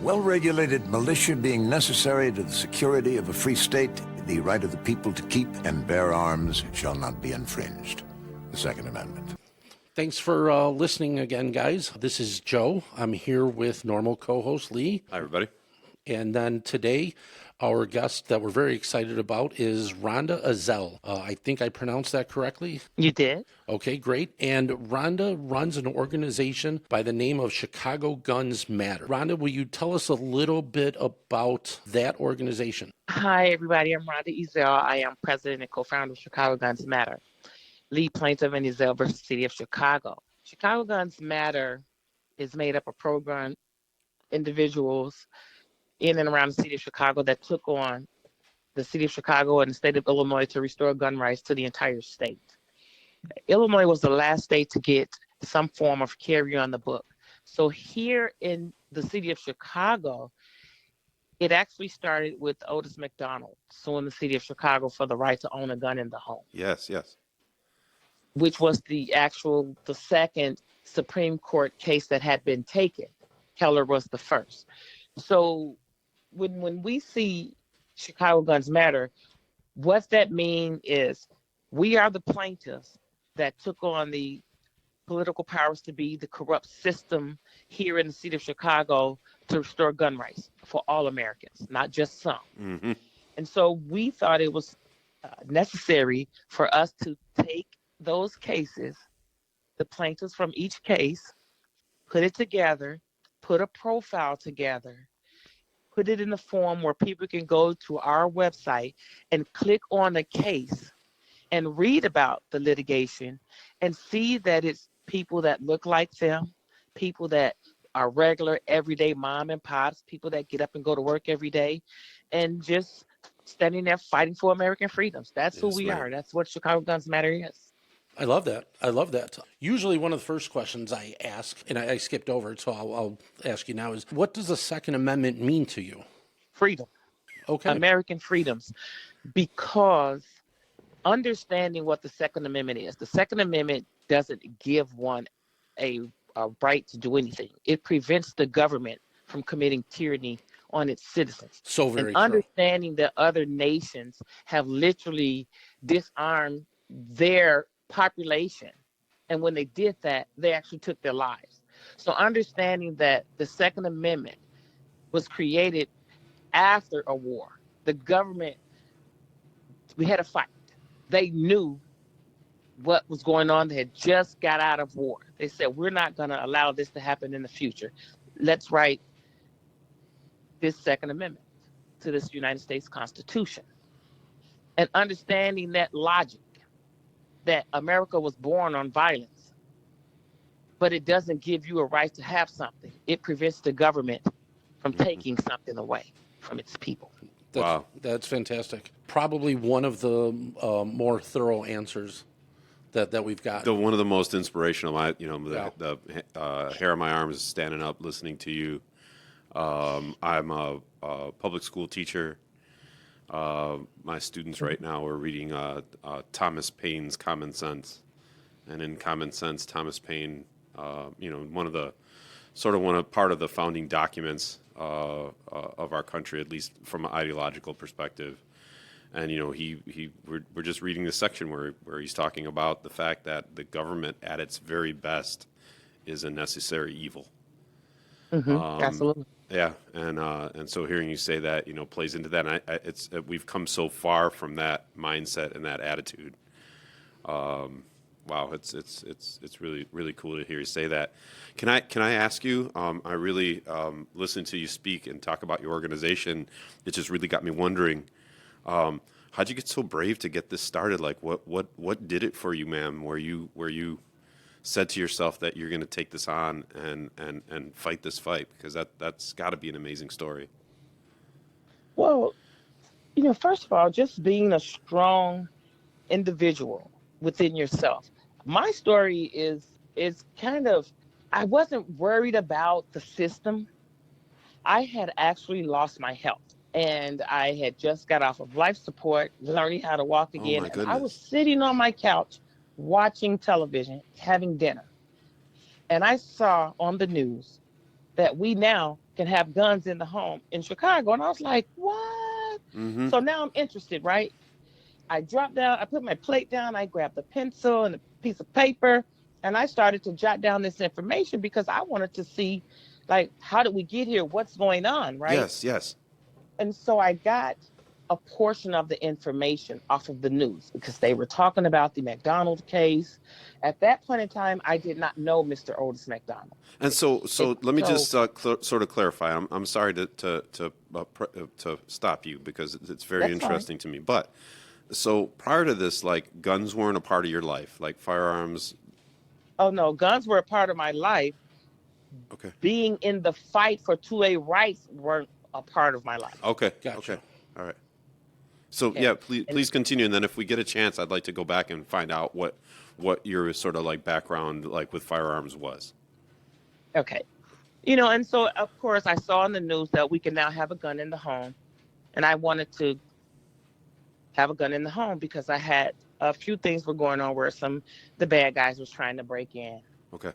well-regulated militia being necessary to the security of a free state, the right of the people to keep and bear arms shall not be infringed. The Second Amendment. Thanks for listening again, guys. This is Joe. I'm here with normal co-host Leigh. Hi, everybody. And then today, our guest that we're very excited about is Rhonda Ezell. I think I pronounced that correctly. You did? Okay, great. And Rhonda runs an organization by the name of Chicago Guns Matter. Rhonda, will you tell us a little bit about that organization? Hi, everybody. I'm Rhonda Ezell. I am president and co-founder of Chicago Guns Matter. Lead plaintiff in Ezell versus City of Chicago. Chicago Guns Matter is made up of pro-gun individuals in and around the city of Chicago that took on the city of Chicago and the state of Illinois to restore gun rights to the entire state. Illinois was the last state to get some form of carry on the book. So here in the city of Chicago, it actually started with Otis McDonald suing the city of Chicago for the right to own a gun in the home. Yes. Which was the second Supreme Court case that had been taken. Keller was the first. So when we see Chicago Guns Matter, what that means is we are the plaintiffs that took on the political powers to be, the corrupt system here in the city of Chicago to restore gun rights for all Americans, not just some. Mm-hmm. And so we thought it was necessary for us to take those cases, the plaintiffs from each case, put it together, put a profile together, put it in a form where people can go to our website and click on a case and read about the litigation and see that it's people that look like them, people that are regular, everyday mom and pops, people that get up and go to work every day, and just standing there fighting for American freedoms. That's who we are. That's what Chicago Guns Matter is. I love that. Usually one of the first questions I ask, and I skipped over it, so I'll ask you now, is what does the Second Amendment mean to you? Freedom. Okay. American freedoms. Because understanding what the Second Amendment is, the Second Amendment doesn't give one a right to do anything. It prevents the government from committing tyranny on its citizens. So very and true. Understanding that other nations have literally disarmed their population, and when they did that, they actually took their lives. So understanding that the Second Amendment was created after a war, the government, we had a fight. They knew what was going on. They had just got out of war. They said, we're not going to allow this to happen in the future. Let's write this Second Amendment to this United States Constitution. And understanding that logic, that America was born on violence, but it doesn't give you a right to have something. It prevents the government from taking something away from its people. Wow. That's fantastic. Probably one of the more thorough answers that we've got. One of the most inspirational. The hair on my arms is standing up listening to you. I'm a public school teacher. My students right now are reading Thomas Paine's Common Sense, and in Common Sense, Thomas Paine, part of the founding documents of our country, at least from an ideological perspective. And we're just reading this section where he's talking about the fact that the government, at its very best, is a necessary evil. Mm-hmm. Absolutely. Yeah, and so hearing you say that, plays into that. And we've come so far from that mindset and that attitude. Wow, it's really really cool to hear you say that. Can I ask you? I really listened to you speak and talk about your organization. It just really got me wondering. How'd you get so brave to get this started? Like, what did it for you, ma'am? Where you said to yourself that you're going to take this on and fight this fight, because that's got to be an amazing story. Well, first of all, just being a strong individual within yourself. My story is kind of, I wasn't worried about the system. I had actually lost my health, and I had just got off of life support, learning how to walk again. Oh, and I was sitting on my couch watching television, having dinner. And I saw on the news that we now can have guns in the home in Chicago. And I was like, what? Mm-hmm. So now I'm interested, right? I dropped down, I put my plate down, I grabbed a pencil and a piece of paper, and I started to jot down this information because I wanted to see, like, how did we get here? What's going on, right? Yes, yes. And so I got a portion of the information off of the news because they were talking about the McDonald case. At that point in time, I did not know Mr. Otis McDonald. And so let me So just sort of clarify. I'm sorry to stop you because it's very that's fine. interesting to me. But so prior to this, like guns weren't a part of your life, like firearms. Oh no, guns were a part of my life. Okay. Being in the fight for 2A rights weren't a part of my life. Okay. Gotcha. Okay. All right. So Okay. yeah, please continue, and then if we get a chance, I'd like to go back and find out what your sort of like background like with firearms was. Okay. You know, and so of course I saw in the news that we can now have a gun in the home. And I wanted to have a gun in the home because I had a few things were going on where the bad guys was trying to break in. Okay.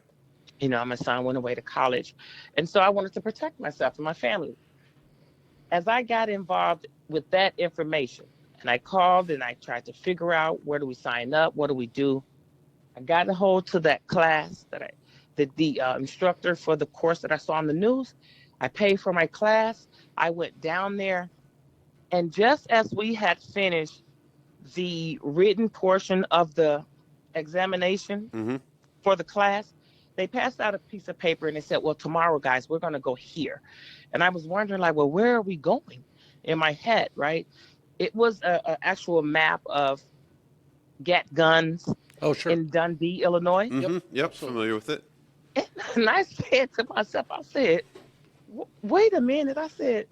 You know, my son went away to college. And so I wanted to protect myself and my family. As I got involved with that information, and I called and I tried to figure out where do we sign up, what do we do. I got a hold to that class that the instructor for the course that I saw on the news. I paid for my class. I went down there, and just as we had finished the written portion of the examination Mm-hmm. for the class, they passed out a piece of paper and they said, well, tomorrow, guys, we're going to go here. And I was wondering, like, well, where are we going? In my head, right? It was an actual map of Gat Guns Oh, sure. in Dundee, Illinois. Mm-hmm. Yep. Familiar with it. And I said to myself, I said, wait a minute. I said,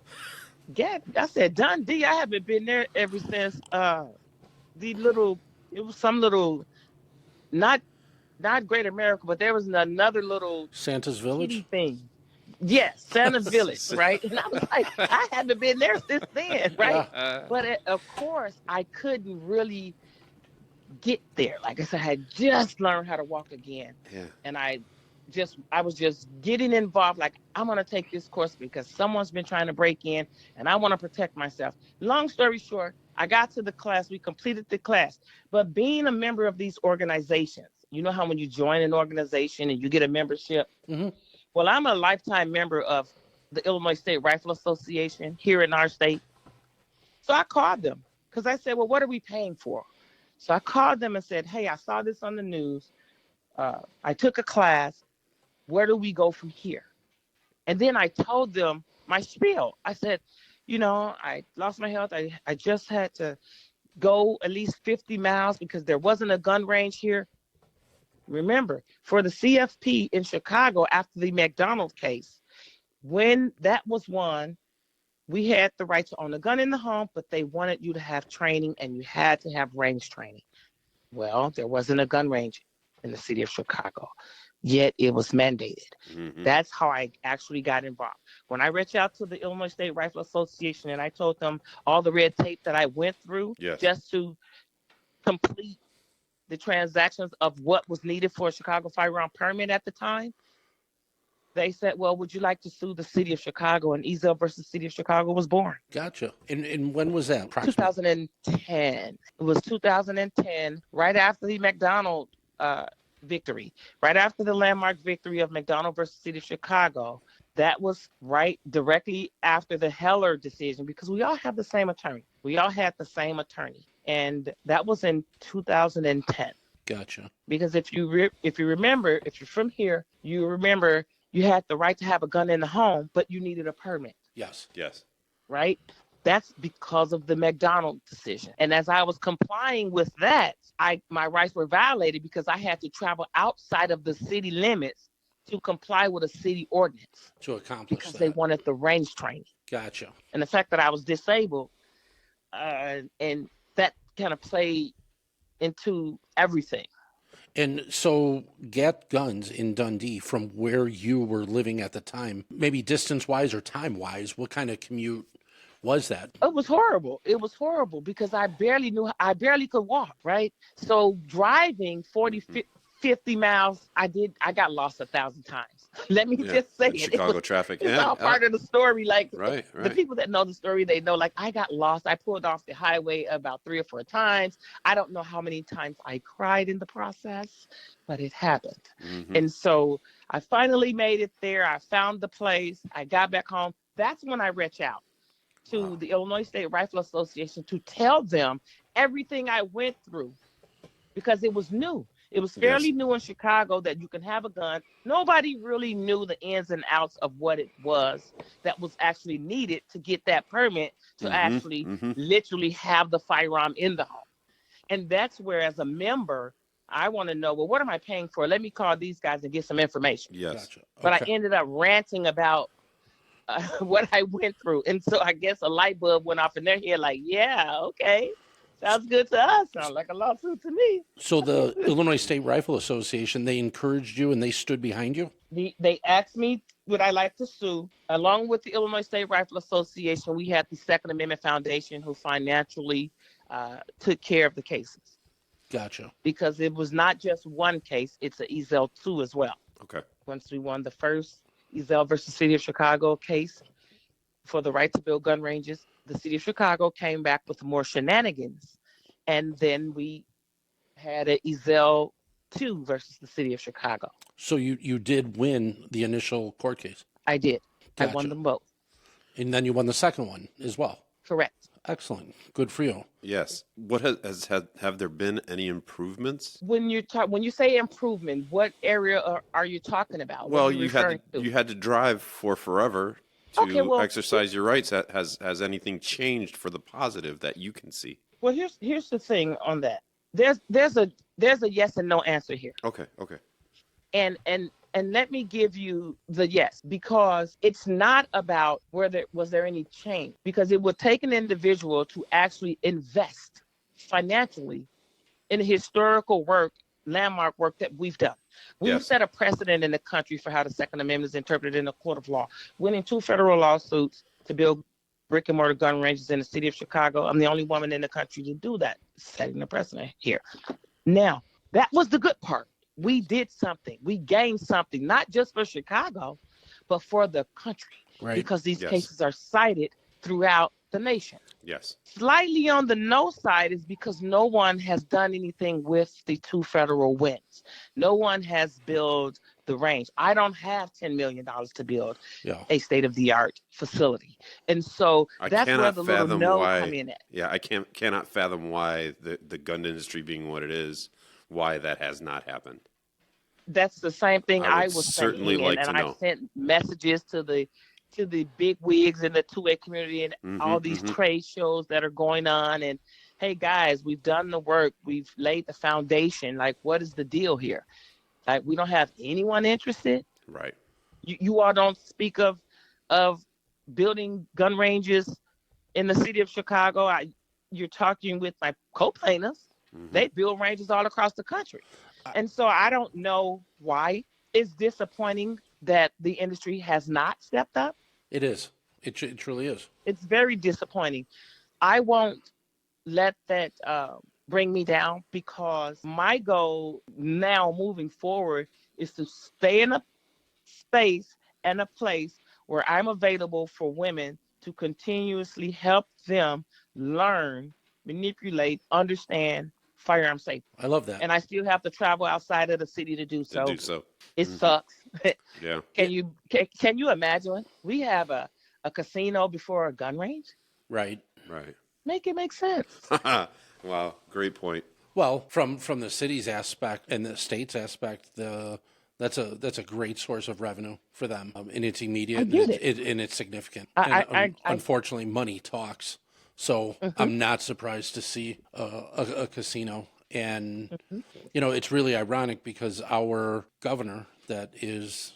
Dundee, I haven't been there ever since it was some little, not Great America, but there was another little Santa's Village? kitty thing. Yes, Santa Village, right? And I was like, I haven't been there since then, right? But of course, I couldn't really get there. Like I said, I had just learned how to walk again. Yeah. And I was just getting involved. Like, I'm going to take this course because someone's been trying to break in and I want to protect myself. Long story short, I got to the class. We completed the class. But being a member of these organizations, you know how when you join an organization and you get a membership? Mm-hmm. Well, I'm a lifetime member of the Illinois State Rifle Association here in our state. So I called them because I said, well, what are we paying for? So I called them and said, hey, I saw this on the news. I took a class. Where do we go from here? And then I told them my spiel. I said, you know, I lost my health. I just had to go at least 50 miles because there wasn't a gun range here. Remember, for the CFP in Chicago after the McDonald case, when that was won, we had the right to own a gun in the home, but they wanted you to have training and you had to have range training. Well, there wasn't a gun range in the city of Chicago, yet it was mandated. Mm-hmm. That's how I actually got involved. When I reached out to the Illinois State Rifle Association and I told them all the red tape that I went through Yes. just to complete the transactions of what was needed for a Chicago firearm permit at the time, they said, well, would you like to sue the city of Chicago? And Ezell versus City of Chicago was born. Gotcha. And when was that? 2010. It was 2010, right after the McDonald victory, right after the landmark victory of McDonald versus City of Chicago. That was right directly after the Heller decision because we all have the same attorney. We all had the same attorney. And that was in 2010. Gotcha. Because if you remember, if you're from here, you remember you had the right to have a gun in the home, but you needed a permit, Yes. Yes. right? That's because of the McDonald decision. And as I was complying with that, my rights were violated because I had to travel outside of the city limits to comply with a city ordinance To accomplish because that. they wanted the range training. Gotcha. And the fact that I was disabled, and that kind of played into everything. And so Gat Guns in Dundee, from where you were living at the time, maybe distance-wise or time-wise, what kind of commute was that? It was horrible. It was horrible because I barely could walk, right? So driving 40 50 miles, I got lost 1,000 times. Let me just say in it. Chicago traffic. It's Yeah, all part of the story. Like right. the people that know the story, they know, like, I got lost. I pulled off the highway about 3 or 4 times. I don't know how many times I cried in the process, but it happened. Mm-hmm. And so I finally made it there. I found the place. I got back home. That's when I reached out to the Illinois State Rifle Association to tell them everything I went through, because it was new. It was fairly new in Chicago that you can have a gun. Nobody really knew the ins and outs of what it was that was actually needed to get that permit to actually literally have the firearm in the home. And that's where, as a member, I want to know, well, what am I paying for? Let me call these guys and get some information. Yes. Gotcha. Okay. But I ended up ranting about what I went through. And so I guess a light bulb went off in their head, like, yeah, okay. Sounds good to us. Sounds like a lawsuit to me. So the Illinois State Rifle Association, they encouraged you and they stood behind you? They asked me would I like to sue. Along with the Illinois State Rifle Association, we had the Second Amendment Foundation, who financially took care of the cases. Gotcha. Because it was not just one case, it's an Ezell 2 as well. Okay. Once we won the first Ezell versus City of Chicago case for the right to build gun ranges, the City of Chicago came back with more shenanigans. And then we had an Ezell 2 versus the City of Chicago. So you did win the initial court case? I did. Gotcha. I won them both. And then you won the second one as well? Correct. Excellent. Good for you. Yes. What have there been any improvements? When you say improvement, what area are you talking about? Well, you had to drive for forever to exercise your rights. Has anything changed for the positive that you can see? Well, here's the thing on that. There's a yes and no answer here. Okay. And let me give you the yes, because it's not about was there any change, because it would take an individual to actually invest financially in the historical work, landmark work that we've done. We've set a precedent in the country for how the Second Amendment is interpreted in a court of law, winning 2 federal lawsuits to build brick and mortar gun ranges in the city of Chicago. I'm the only woman in the country to do that, setting the precedent here. Now, that was the good part. We did something. We gained something, not just for Chicago, but for the country. Right. Because these cases are cited throughout the nation. Yes. Slightly on the no side is because no one has done anything with the 2 federal wins. No one has built the range. I don't have $10 million to build a state-of-the-art facility. And so that's where the little no come in at. Yeah, I cannot fathom why the gun industry being what it is, why that has not happened. That's the same thing I was certainly saying, like and to know. I sent messages to the big wigs in the 2A community and all these trade shows that are going on. And hey, guys, we've done the work. We've laid the foundation. Like, what is the deal here? Like, we don't have anyone interested. Right. You all don't speak of building gun ranges in the city of Chicago. You're talking with my co-plaintiffs. They build ranges all across the country. And so I don't know why. It's disappointing that the industry has not stepped up. It is. It truly is. It's very disappointing. I won't let that bring me down, because my goal now moving forward is to stay in a space and a place where I'm available for women to continuously help them learn, manipulate, understand firearm safety. I love that. And I still have to travel outside of the city to do so. It sucks. Yeah. Can you imagine? We have a casino before a gun range? Right. Make it make sense. Wow, great point. Well, from the city's aspect and the state's aspect, that's a great source of revenue for them, and it's immediate and it's significant. Unfortunately, money talks. So I'm not surprised to see a casino. And, it's really ironic because our governor, that is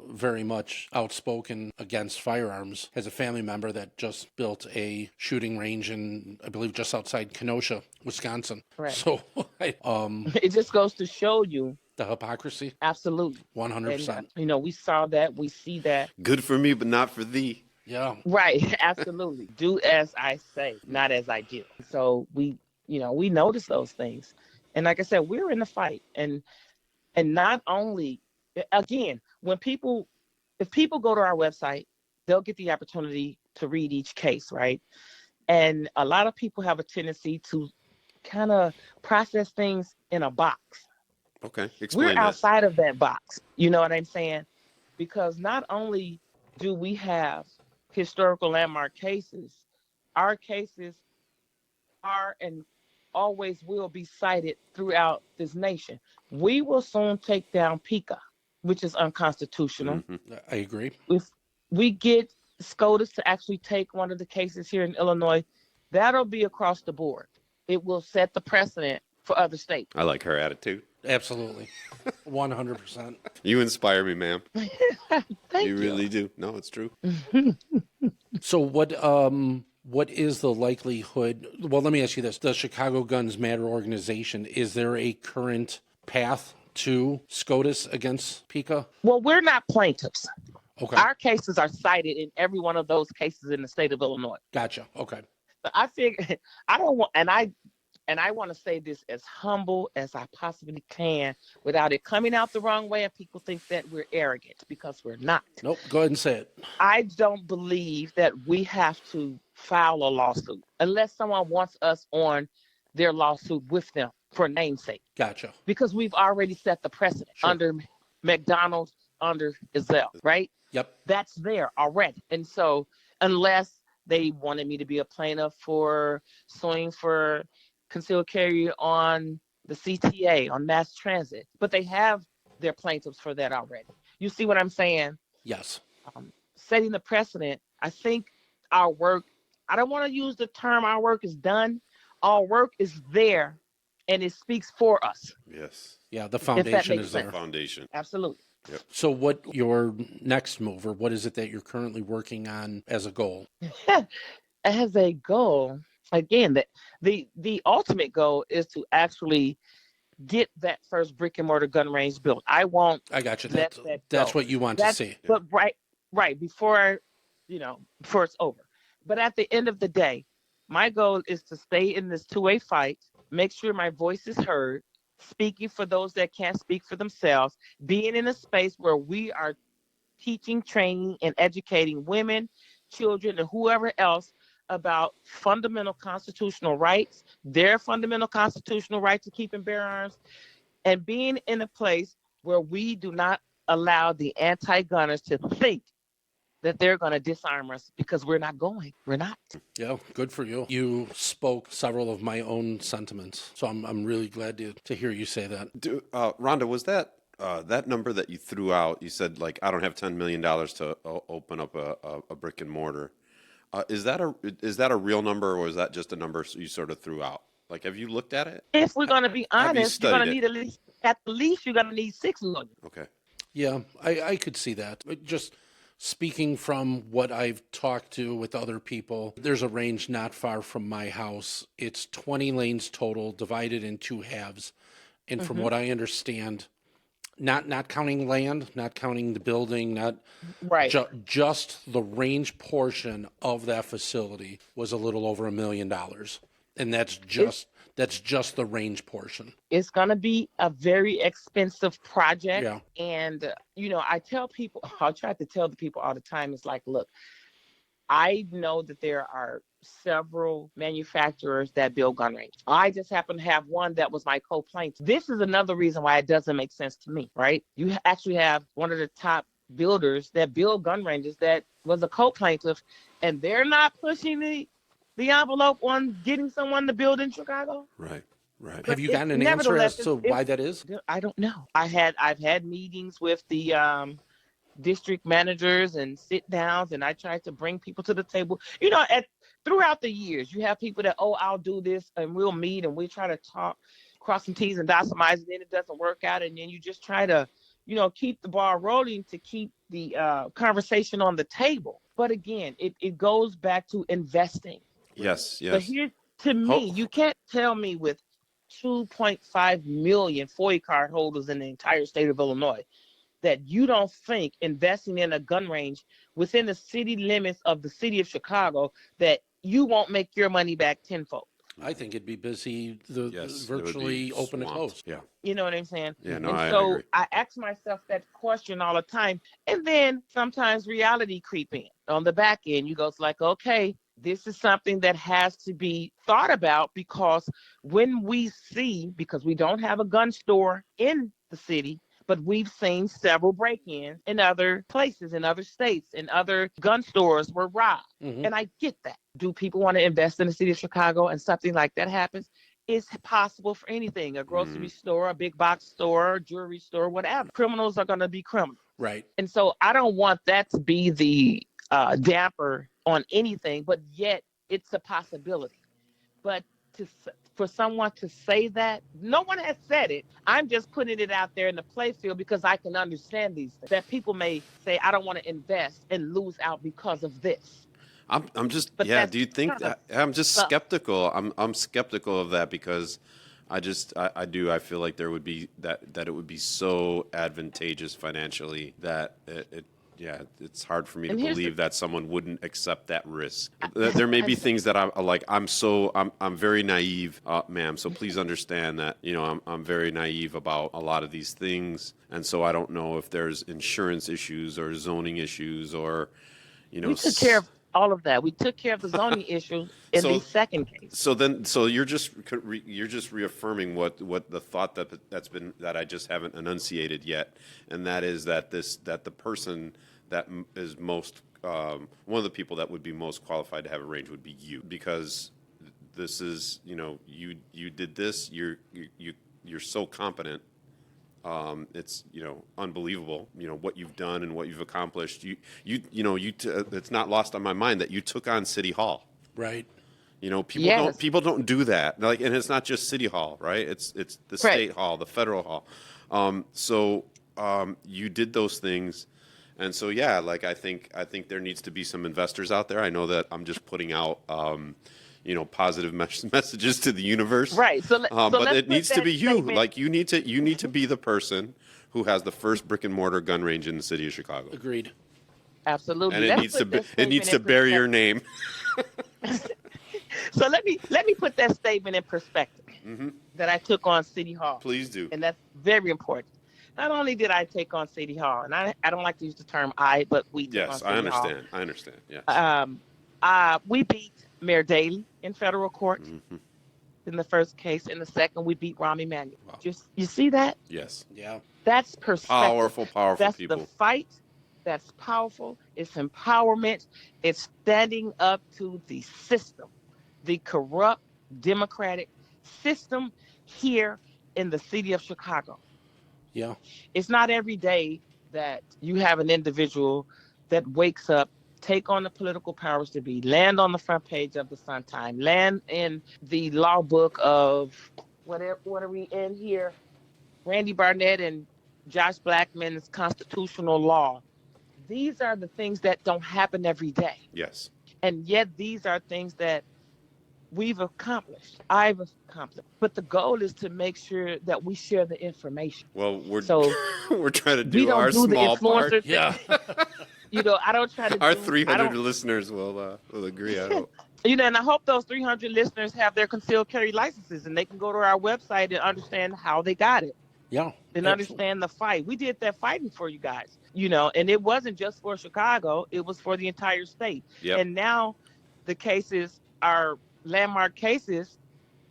very much outspoken against firearms, has a family member that just built a shooting range in, I believe, just outside Kenosha, Wisconsin. Right. So it just goes to show you the hypocrisy. Absolutely. 100%. And, we saw that. We see that. Good for me, but not for thee. Yeah. Right. Absolutely. Do as I say, not as I do. So we notice those things. And like I said, we're in the fight. And And not only, again, if people go to our website, they'll get the opportunity to read each case, right? And a lot of people have a tendency to kind of process things in a box. Okay, We're explain that. outside of that box. You know what I'm saying? Because not only do we have historical landmark cases, our cases are and always will be cited throughout this nation. We will soon take down PICA, which is unconstitutional. I agree. If we get SCOTUS to actually take one of the cases here in Illinois, that'll be across the board. It will set the precedent for other states. I like her attitude. Absolutely. 100%. You inspire me, ma'am. Thank You really do. No, it's true. So what is the likelihood? Well, let me ask you this. The Chicago Guns Matter organization, is there a current path to SCOTUS against PICA? Well, we're not plaintiffs. Okay. Our cases are cited in every one of those cases in the state of Illinois. Gotcha. Okay. But I figure I don't want, and I want to say this as humble as I possibly can without it coming out the wrong way and people think that we're arrogant, because we're not. Nope. Go ahead and say it. I don't believe that we have to file a lawsuit unless someone wants us on their lawsuit with them for namesake. Gotcha. Because we've already set the precedent under McDonald, under Ezell, right? Yep. That's there already. And so unless they wanted me to be a plaintiff for suing for concealed carry on the CTA, on mass transit, but they have their plaintiffs for that already. You see what I'm saying? Yes. Setting the precedent, I think our work, I don't want to use the term our work is done. Our work is there and it speaks for us. Yes. Yeah, the foundation is there. Foundation. Absolutely. Yep. So what your next move, or what is it that you're currently working on as a goal? As a goal, again, the ultimate goal is to actually get that first brick and mortar gun range built. I got you. That's what you want to see. But right before it's over. But at the end of the day, my goal is to stay in this two-way fight, make sure my voice is heard, speaking for those that can't speak for themselves, being in a space where we are teaching, training, and educating women, children, and whoever else about fundamental constitutional rights, their fundamental constitutional right to keep and bear arms, and being in a place where we do not allow the anti-gunners to think that they're going to disarm us, because we're not going. We're not. Yeah, good for you. You spoke several of my own sentiments, so I'm really glad to hear you say that. Rhonda, was that number that you threw out? You said, like, I don't have $10 million to open up a brick and mortar. Is that a real number, or is that just a number you sort of threw out? Like, have you looked at it? If we're going to be honest, you're going to need at least you're going to need $6 million. Okay. Yeah, I could see that. Just speaking from what I've talked to with other people, there's a range not far from my house. It's 20 lanes total, divided in two halves. And from what I understand, not counting land, not counting the building, not right, just the range portion of that facility was a little over $1 million, and that's just the range portion. It's gonna be a very expensive project, yeah. And I tell people, I try to tell the people all the time, it's like, look, I know that there are several manufacturers that build gun range. I just happen to have one that was my co-plaintiff. This is another reason why it doesn't make sense to me, right? You actually have one of the top builders that build gun ranges that was a co-plaintiff, and they're not pushing the envelope on getting someone to build in Chicago. Right. But have you gotten an answer as to why that is? I don't know. I've had meetings with the district managers and sit downs, and I try to bring people to the table. Throughout the years, you have people that, I'll do this, and we'll meet and we try to talk, cross some T's and dot some I's, and then it doesn't work out, and then you just try to, keep the ball rolling to keep the conversation on the table. But again, it goes back to investing. Yes. But here, to me, you can't tell me with 2.5 million FOIA card holders in the entire state of Illinois that you don't think investing in a gun range within the city limits of the city of Chicago that you won't make your money back tenfold. I think it'd be busy, Yes, virtually open to swamped. close. Yeah. You know what I'm saying? Yeah, no, And I so agree. I ask myself that question all the time. And then sometimes reality creep in on the back end. You go, it's like, okay, this is something that has to be thought about, because when we see, because we don't have a gun store in the city, but we've seen several break-ins in other places, in other states, and other gun stores were robbed. Mm-hmm. And I get that. Do people want to invest in the city of Chicago and something like that happens? It's possible for anything, a grocery store, a big box store, jewelry store, whatever. Criminals are going to be criminals. Right. And so I don't want that to be the damper on anything, but yet it's a possibility. But for someone to say that, no one has said it. I'm just putting it out there in the playfield because I can understand these things. That people may say, I don't want to invest and lose out because of this. I'm just But yeah. that's Do you think kind of that I'm just stuff. skeptical? I'm skeptical of that because I do. I feel like there would be that it would be so advantageous financially that yeah, it's hard for me to And here's believe that someone wouldn't accept that risk. There may be things that I'm very naive, ma'am. So please understand that I'm very naive about a lot of these things, and so I don't know if there's insurance issues or zoning issues or We took care of all of that. We took care of the zoning issue in the second case. So you're just reaffirming what the thought that I just haven't enunciated yet, and that is that the person that is most one of the people that would be most qualified to have a range would be you, because this is you did this, you're so competent. It's unbelievable what you've done and what you've accomplished. It's not lost on my mind that you took on City Hall. Right. People don't do that. And it's not just City Hall, right? It's the State Hall, the Federal Hall. So you did those things, and so yeah, I think there needs to be some investors out there. I know that I'm just putting out positive messages to the universe. Right. But it needs to be you. Statement. You need to be the person who has the first brick and mortar gun range in the city of Chicago. Agreed. Absolutely. And it needs to bear your name. So let me put that statement in perspective that I took on City Hall. Please do. And that's very important. Not only did I take on City Hall, and I don't like to use the term I, but we took on City Hall. Yes, I understand. Yeah. We beat Mayor Daley in federal court in the first case. In the second, we beat Rahm Emanuel. Wow. You see that? Yes. Yeah. That's perspective. Powerful That's people. the fight. That's powerful. It's empowerment. It's standing up to the system, the corrupt Democratic system here in the city of Chicago. Yeah. It's not every day that you have an individual that wakes up, take on the political powers to be, land on the front page of the Sun-Times, land in the law book of what are we in here? Randy Barnett and Josh Blackman's constitutional law. These are the things that don't happen every day. Yes. And yet these are things that we've accomplished. I've accomplished. But the goal is to make sure that we share the information. Well, we're trying to we do don't our do small the influencer part. thing. Yeah. I don't try to Our do 300 listeners will agree. I hope. And I hope those 300 listeners have their concealed carry licenses and they can go to our website and understand how they got it. Yeah. And understand the fight. We did that fighting for you guys, and it wasn't just for Chicago. It was for the entire state. Yep. And now the cases are landmark cases.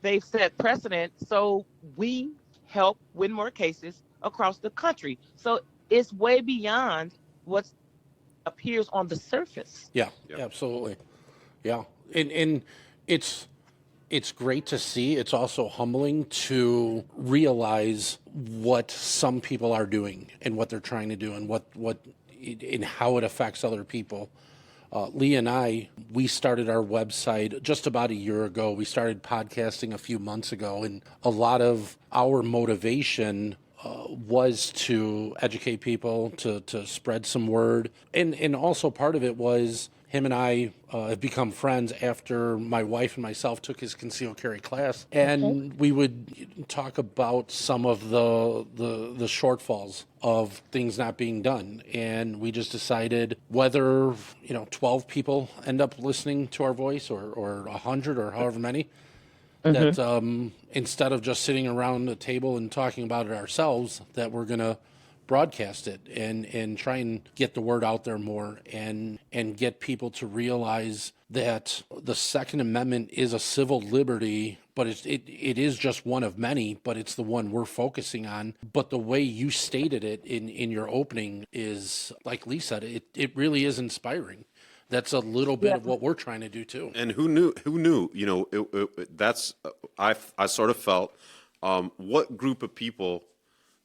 They've set precedent. So we help win more cases across the country. So it's way beyond what appears on the surface. Yeah. Yep. Absolutely. Yeah. And it's great to see. It's also humbling to realize what some people are doing and what they're trying to do and and how it affects other people. Leigh and I, we started our website just about a year ago. We started podcasting a few months ago, and a lot of our motivation was to educate people, to spread some word. And also part of it was him and I have become friends after my wife and myself took his concealed carry class. And we would talk about some of the shortfalls of things not being done. And we just decided whether, 12 people end up listening to our voice or 100 or however many, that instead of just sitting around the table and talking about it ourselves, that we're going to broadcast it and try and get the word out there more and get people to realize that the Second Amendment is a civil liberty, but it is just one of many, but it's the one we're focusing on. But the way you stated it in your opening is, like Leigh said, it really is inspiring. That's a little bit of what we're trying to do too. And who knew, you know, that's, I sort of felt, what group of people,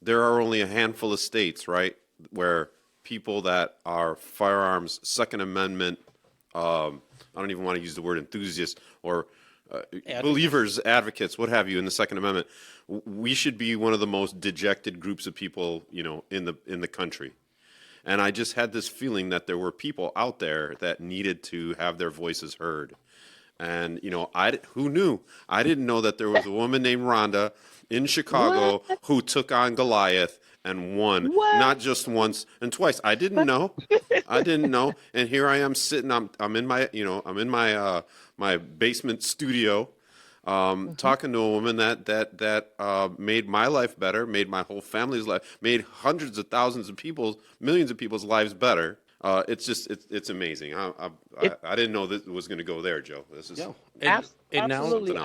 there are only a handful of states, right, where people that are firearms, Second Amendment, I don't even want to use the word enthusiasts or believers, advocates, what have you, in the Second Amendment. We should be one of the most dejected groups of people, you know, in the country. And I just had this feeling that there were people out there that needed to have their voices heard. And, you know, who knew? I didn't know that there was a woman named Rhonda in Chicago who took on Goliath and won, not just once and twice. I didn't know. I didn't know. And here I am sitting, I'm in my, you know, I'm in my, my basement studio, talking to a woman that made my life better, made my whole family's life, made hundreds of thousands of people's, millions of people's lives better. It's just, it's amazing. I didn't know that it was going to go there, Joe. This is absolutely.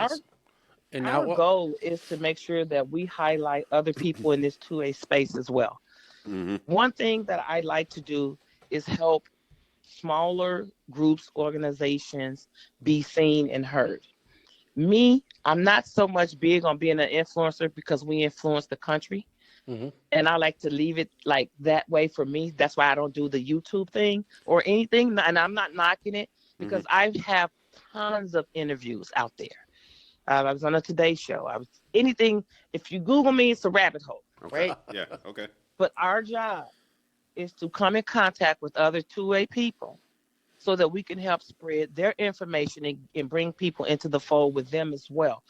Our goal is to make sure that we highlight other people in this 2A space as well. Mm-hmm. One thing that I like to do is help smaller groups, organizations be seen and heard. Me, I'm not so much big on being an influencer because we influence the country. Mm-hmm. And I like to leave it like that way for me. That's why I don't do the YouTube thing or anything. And I'm not knocking it because I have tons of interviews out there. I was on a Today Show. Anything. If you Google me, it's a rabbit hole, right? Yeah. Okay. But our job is to come in contact with other 2A people so that we can help spread their information and bring people into the fold with them as well.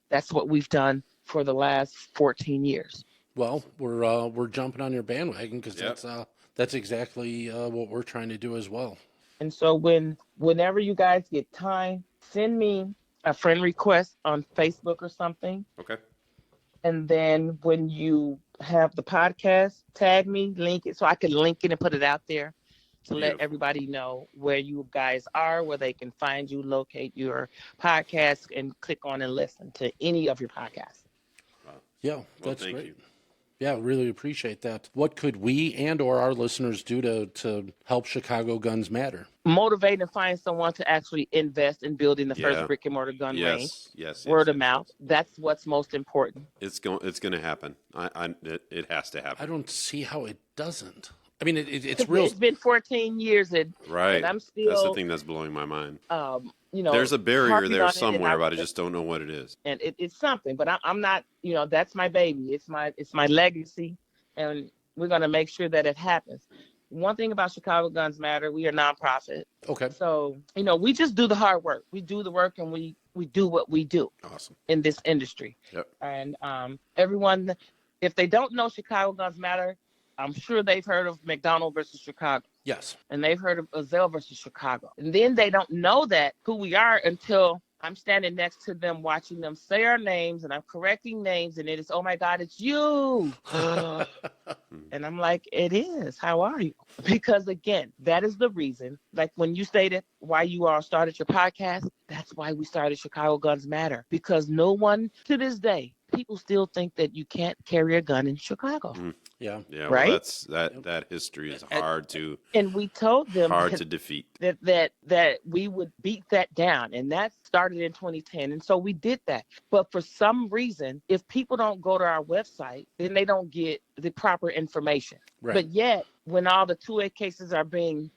That's what we've done for the last 14 years. Well, we're jumping on your bandwagon because that's exactly what we're trying to do as well. And so whenever you guys get time, send me a friend request on Facebook or something. Okay. And then when you have the podcast, tag me, link it so I can link it and put it out there to let everybody know where you guys are, where they can find you, locate your podcast, and click on and listen to any of your podcasts. Yeah, that's great. You. Yeah, really appreciate that. What could we and or our listeners do to help Chicago Guns Matter? Motivate and find someone to actually invest in building the first brick and mortar gun range. Yes. Word of mouth. That's what's most important. It's going to happen. It has to happen. I don't see how it doesn't. I mean, it's real. It's been 14 years, and I'm still. That's the thing that's blowing my mind. You know, there's a barrier there somewhere, but I just don't know what it is. And it's something, but I'm not. You know, that's my baby. It's my legacy, and we're gonna make sure that it happens. One thing about Chicago Guns Matter, we are nonprofit. Okay. So you know, we just do the hard work. We do the work, and we do what we do. Awesome. In this industry. Yep. And everyone, if they don't know Chicago Guns Matter, I'm sure they've heard of McDonald versus Chicago. Yes. And they've heard of Ezell versus Chicago. And then they don't know who we are until I'm standing next to them watching them say our names and I'm correcting names and it is, oh my God, it's you. And I'm like, it is. How are you? Because again, that is the reason, like when you stated why you all started your podcast, that's why we started Chicago Guns Matter. Because no one to this day, people still think that you can't carry a gun in Chicago. Yeah. Right. Well, that history is hard to. And we told them to defeat. That we would beat that down, and that started in 2010. And so we did that. But for some reason, if people don't go to our website, then they don't get the proper information. Right. But yet, when all the 2A cases are being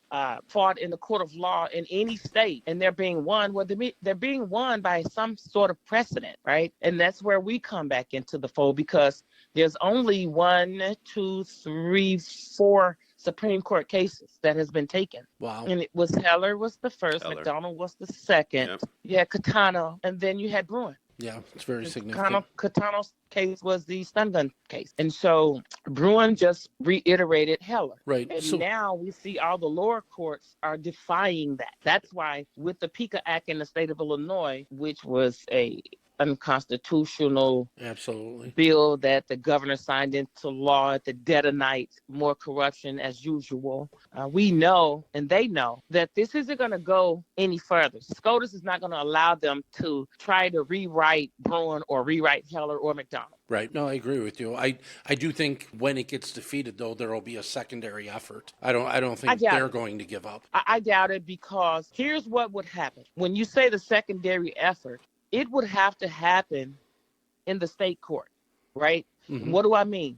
fought in the court of law in any state, and they're being won, well, they're being won by some sort of precedent, right? And that's where we come back into the fold because there's only 1, 2, 3, 4 Supreme Court cases that has been taken. Wow. And it was Heller was the first, McDonald was the second. Yep. You had Catano, and then you had Bruin. Yeah, it's very significant. Catano's case was the stun gun case. And so Bruin just reiterated Heller. Right. And now we see all the lower courts are defying that. That's why with the PICA Act in the state of Illinois, which was a unconstitutional Absolutely. bill that the governor signed into law at the dead of night, more corruption as usual. We know, and they know, that this isn't going to go any further. SCOTUS is not going to allow them to try to rewrite Bruin or rewrite Heller or McDonald. Right. No, I agree with you. I do think when it gets defeated, though, there will be a secondary effort. I don't think they're going to give up. I doubt it, because here's what would happen. When you say the secondary effort, it would have to happen in the state court, right? Mm-hmm. What do I mean?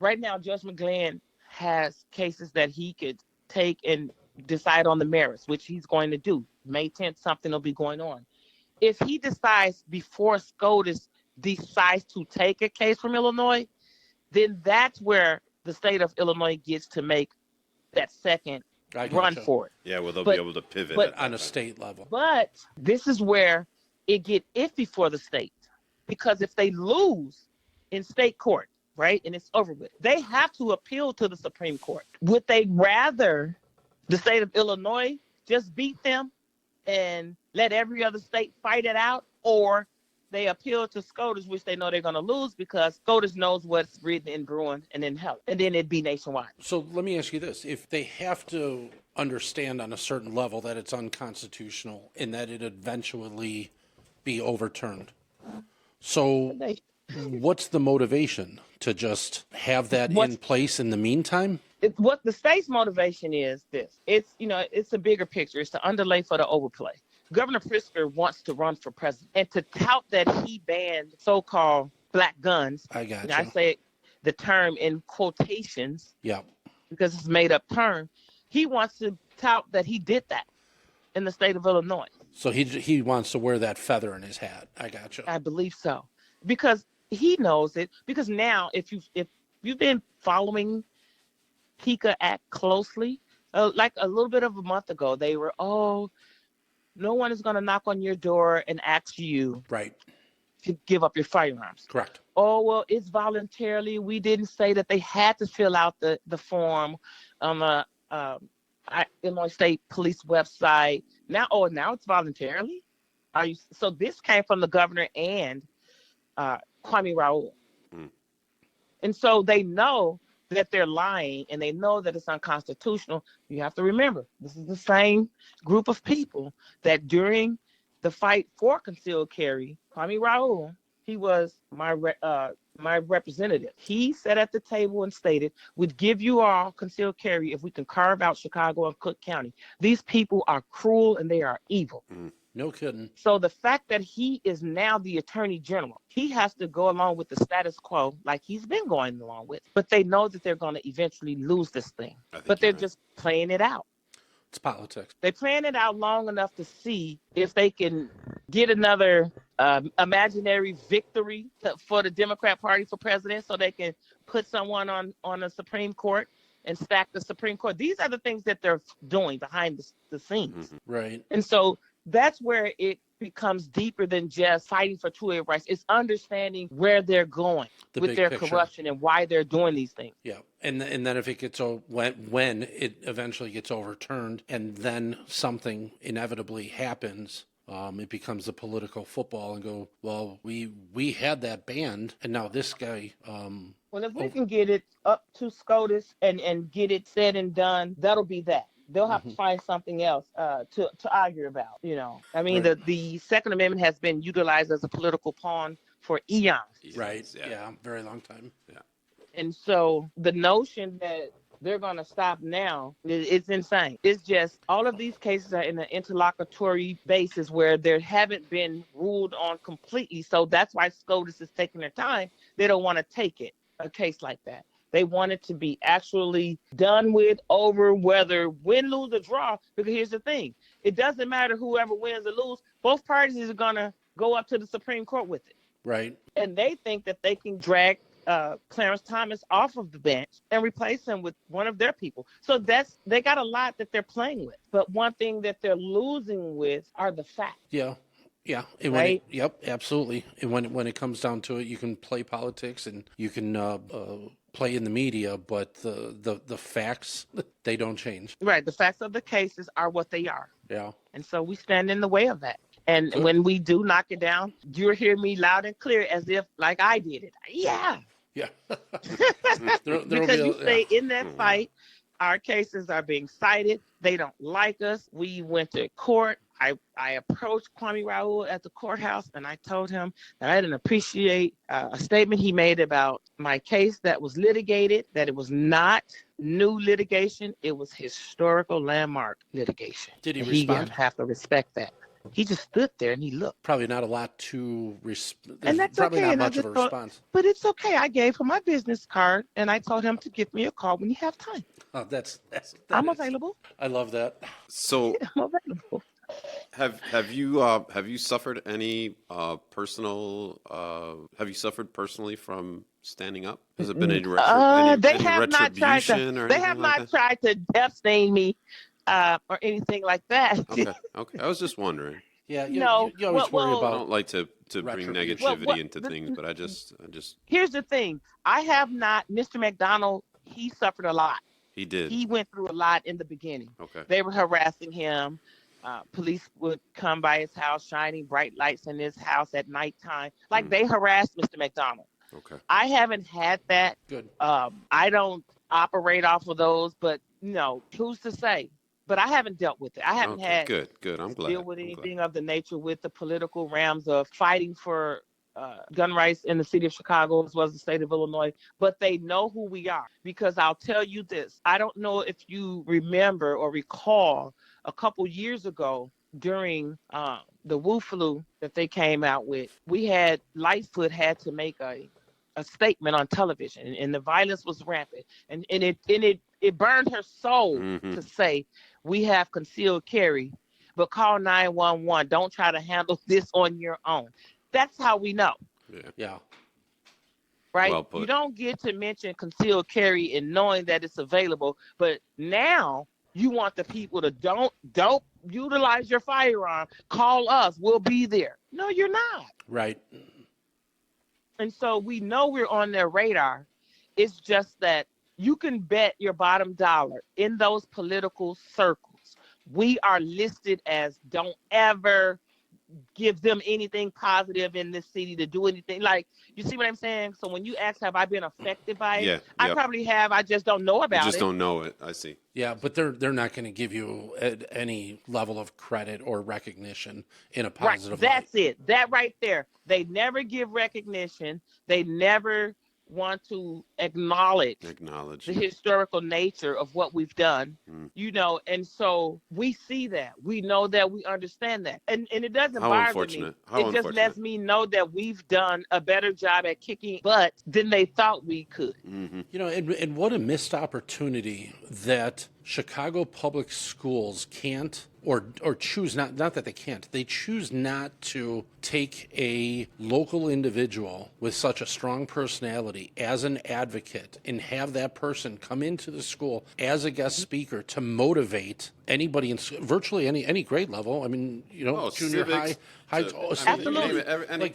Right now, Judge McGlynn has cases that he could take and decide on the merits, which he's going to do. May 10th, something will be going on. If he decides before SCOTUS decides to take a case from Illinois, then that's where the state of Illinois gets to make that second run for it. Yeah, well, they'll be able to pivot on a state level. But this is where it get iffy for the state, because if they lose in state court, right, and it's over with, they have to appeal to the Supreme Court. Would they rather the state of Illinois just beat them and let every other state fight it out, or they appeal to SCOTUS, which they know they're going to lose because SCOTUS knows what's written in Bruin and in Heller, and then it'd be nationwide? So let me ask you this. If they have to understand on a certain level that it's unconstitutional and that it eventually be overturned, so what's the motivation to just have that in place in the meantime? What the state's motivation is this. It's a bigger picture. It's the underlay for the overplay. Governor Pritzker wants to run for president, and to tout that he banned so-called black guns. I got you. I say the term in quotations. Yeah. Because it's a made-up term. He wants to tout that he did that in the state of Illinois. So he wants to wear that feather in his hat. I got you. I believe so, because he knows it. Because now, if you've been following PICA Act closely, like a little bit of a month ago, they were, no one is going to knock on your door and ask you to give up your firearms. Correct. Oh, well, it's voluntarily. We didn't say that they had to fill out the form on the Illinois State Police website. Now it's voluntarily? So this came from the governor and Kwame Raoul. Mm. And so they know that they're lying, and they know that it's unconstitutional. You have to remember, this is the same group of people that during the fight for concealed carry, Kwame Raoul, he was my representative. He sat at the table and stated, "We'd give you all concealed carry if we can carve out Chicago and Cook County. These people are cruel and they are evil." Mm. No kidding. So the fact that he is now the attorney general, he has to go along with the status quo like he's been going along with. But they know that they're going to eventually lose this thing. But they're just playing it out. It's politics. They're playing it out long enough to see if they can get another imaginary victory for the Democrat Party for president, so they can put someone on the Supreme Court and stack the Supreme Court. These are the things that they're doing behind the scenes. Mm-hmm. Right. And so that's where it becomes deeper than just fighting for two rights. It's understanding where they're going with their corruption and why they're doing these things. Yeah, and then if it gets when it eventually gets overturned, and then something inevitably happens, it becomes a political football and go, well, we had that banned, and now this guy. Well, if we can get it up to SCOTUS and get it said and done, that'll be that. They'll have to find something else to argue about, I mean, the Second Amendment has been utilized as a political pawn for eons. Right, yeah, very long time. Yeah. And so the notion that they're going to stop now, it's insane. It's just all of these cases are in an interlocutory basis where there haven't been ruled on completely. So that's why SCOTUS is taking their time. They don't want to take it, a case like that. They want it to be actually done with, over, whether win, lose, or draw. Because here's the thing. It doesn't matter whoever wins or lose. Both parties are going to go up to the Supreme Court with it. Right. And they think that they can drag Clarence Thomas off of the bench and replace him with one of their people. So they got a lot that they're playing with. But one thing that they're losing with are the facts. Yeah. Yeah, right? Yep, absolutely. And when it comes down to it, you can play politics and you can play in the media, but the facts, they don't change. Right, the facts of the cases are what they are. Yeah. And so we stand in the way of that. And when we do knock it down, you'll hear me loud and clear as if like I did it. Yeah. Yeah. Because you stay in that fight. Our cases are being cited. They don't like us. We went to court. I approached Kwame Raoul at the courthouse, and I told him that I didn't appreciate a statement he made about my case that was litigated, that it was not new litigation. It was historical landmark litigation. Did he He respond? have to respect that. He just stood there and he looked. Probably not a lot to and that's probably okay. not And much of a response. But it's okay. I gave him my business card, and I told him to give me a call when you have time. Oh, I'm available. I love that. So I'm available. have you suffered any personal? Have you suffered personally from standing up? Has it been any, they have any not tried retribution to. or They anything have like not tried to death stain me, or anything like that. Okay. I was just wondering. Yeah, you No, always worry I about. don't like to bring negativity into things, but I just Here's the thing. I have not. Mr. McDonald, he suffered a lot. he did. He went through a lot in the beginning. Okay. They were harassing him. Police would come by his house, shining bright lights in his house at nighttime. Like they harassed Mr. McDonald. Okay. I haven't had that. Good. I don't operate off of those, but who's to say? But I haven't dealt with it. I haven't had good. I'm glad. deal with anything of the nature with the political realms of fighting for gun rights in the city of Chicago as well as the state of Illinois. But they know who we are, because I'll tell you this. I don't know if you remember or recall a couple years ago during the Wu flu that they came out with. We had Lightfoot had to make a statement on television, and the violence was rampant, and it burned her soul to say, we have concealed carry, but call 911. Don't try to handle this on your own. That's how we know. Yeah. Right? Well put. You don't get to mention concealed carry and knowing that it's available, but now you want the people to don't utilize your firearm. Call us. We'll be there. No, you're not. Right. And so we know we're on their radar. It's just that you can bet your bottom dollar in those political circles, we are listed as don't ever give them anything positive in this city to do anything. Like, you see what I'm saying? So when you ask, have I been affected by it? Yeah, I probably have. I just don't know about it. You just don't know it. I see. Yeah, but they're not going to give you any level of credit or recognition in a positive light. That's light. it. That right there. They never give recognition. They never want to acknowledge the historical nature of what we've done, and so we see that, we know that, we understand that, and it doesn't bother me. It just lets me know that we've done a better job at kicking butt than they thought we could. And what a missed opportunity that Chicago public schools can't or choose not that they can't. They choose not to take a local individual with such a strong personality as an advocate and have that person come into the school as a guest speaker to motivate anybody in virtually any grade level. I mean, junior civics, high, absolutely.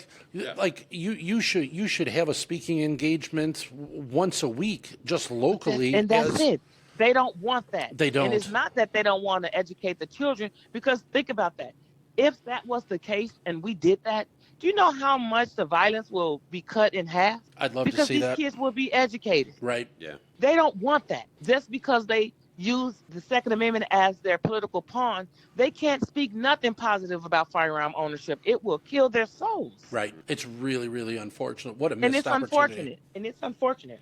You should have a speaking engagement once a week, just locally, and that's it. They don't want that. They don't. And it's not that they don't want to educate the children, because think about that. If that was the case and we did that, do you know how much the violence will be cut in half? I'd love to see that. Because these kids will be educated. Right. Yeah. They don't want that. Just because they use the Second Amendment as their political pawn, they can't speak nothing positive about firearm ownership. It will kill their souls. Right. It's really, really unfortunate. What a missed opportunity. And it's unfortunate.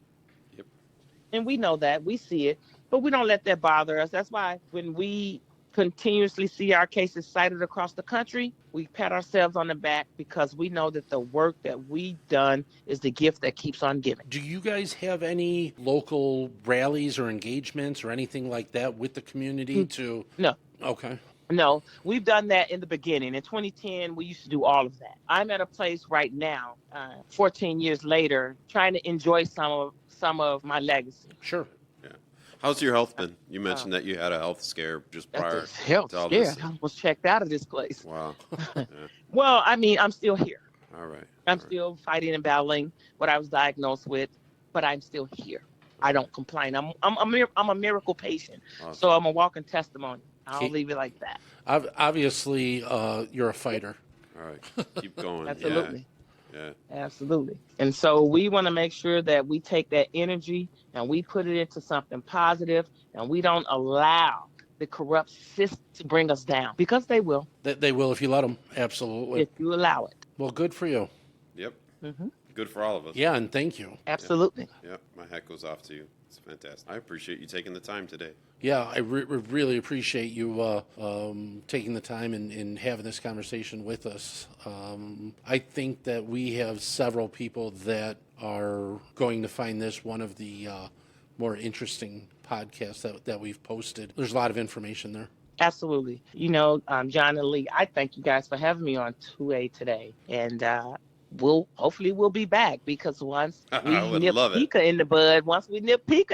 Yep. And we know that. We see it. But we don't let that bother us. That's why when we continuously see our cases cited across the country, we pat ourselves on the back, because we know that the work that we've done is the gift that keeps on giving. Do you guys have any local rallies or engagements or anything like that with the community to? No. Okay. No, we've done that in the beginning. In 2010, we used to do all of that. I'm at a place right now, 14 years later, trying to enjoy some of my legacy. Sure. How's your health been? You mentioned that you had a health scare just prior to all this. I was checked out of this place. Wow. Yeah. Well, I mean, I'm still here. All right. I'm still fighting and battling what I was diagnosed with, but I'm still here. I don't complain. I'm a miracle patient, awesome. So I'm a walking testimony. I'll leave it like that. Obviously, you're a fighter. All right, keep going. Absolutely. Yeah. Absolutely. And so we want to make sure that we take that energy and we put it into something positive, and we don't allow the corrupt system to bring us down, because they will. They will if you let them. Absolutely. If you allow it. Well, good for you. Yep. Good for all of us. Yeah, and thank you. Absolutely. Yeah, my hat goes off to you. It's fantastic. I appreciate you taking the time today. Yeah, I really appreciate you taking the time and having this conversation with us. I think that we have several people that are going to find this one of the more interesting podcasts that we've posted. There's a lot of information there. Absolutely. John and Leigh, I thank you guys for having me on 2A today. And hopefully we'll be back, because once we nip Pika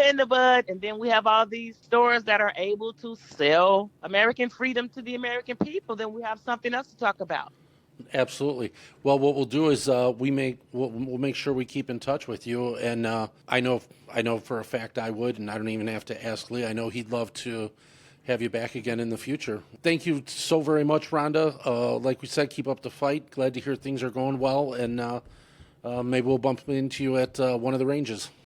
in the bud, and then we have all these stores that are able to sell American freedom to the American people, then we have something else to talk about. Absolutely. Well, what we'll do is we'll make sure we keep in touch with you. And I know for a fact I would, and I don't even have to ask Leigh. I know he'd love to have you back again in the future. Thank you so very much, Rhonda. Like we said, keep up the fight. Glad to hear things are going well, and maybe we'll bump into you at one of the ranges.